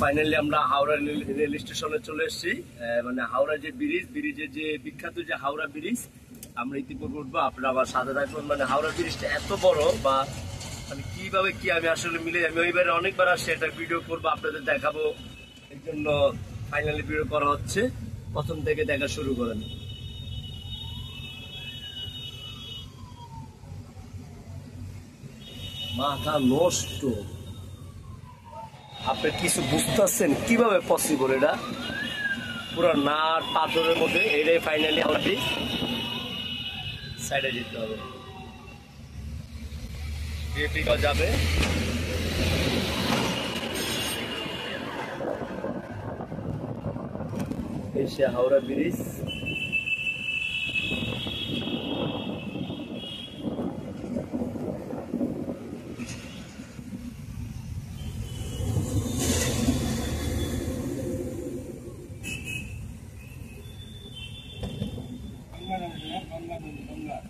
Finally আমরা Howrah rail স্টেশনে চলে এসেছি। মানে হাওড়া যে ব্রিজের যে বিখ্যাত যে হাওড়া ব্রিজ, আমরা ইতিপূর্বে উঠবো, আপনারা আবার সাথে থাকুন। মানে হাওড়া ব্রিজটা এত বড়, বা মানে কিভাবে কি আমি আসলে আমি ওইবারে অনেকবার আসছি, একটা ভিডিও করবো, আপনাদের দেখাবো, এই জন্য ফাইনালি ভিডিও করা হচ্ছে। প্রথম থেকে দেখা শুরু করেন। মাথা নষ্ট, আপনি কিছু বুঝতেছেন কিভাবে পসিবল? এটা পুরো নাট পাথরের মধ্যে। এটাই ফাইনালি আমাকে সাইডে যেতে হবে, যাবে। এসে হাওড়া ব্রিজ,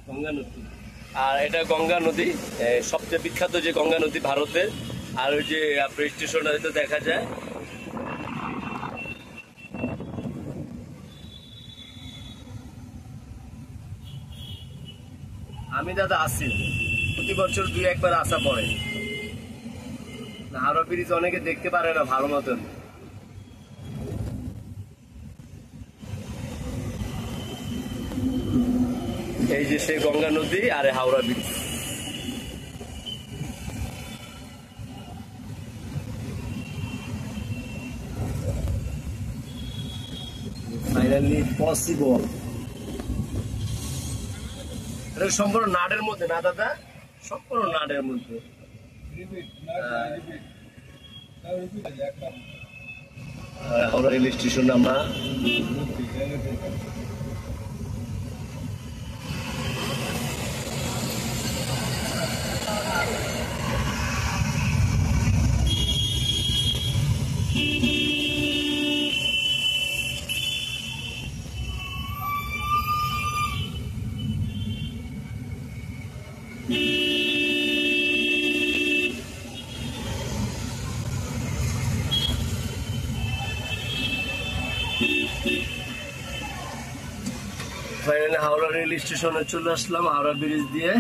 গঙ্গা নদী। আর এটা গঙ্গা নদী, সবচেয়ে বিখ্যাত যে গঙ্গা নদী ভারতের। আর ওই যে আপনার স্টেশনটা হয়তো দেখা যায়। আমি দাদা আসি প্রতি বছর 2-1 বার আসা পড়ে। হাওড়া ব্রিজ অনেকে দেখতে পারে না ভালো মতন। এই যে সেই গঙ্গা নদী আর হাওড়া ব্রিজ। Finally possible. এটা সম্পূর্ণ নাটের মধ্যে না দাদা, সম্পূর্ণ নাটের মধ্যে। হাওড়া রেল স্টেশন আমরা ফাইনালি হাওড়া রেল স্টেশনে চলে আসলাম, হাওড়া ব্রিজ দিয়ে।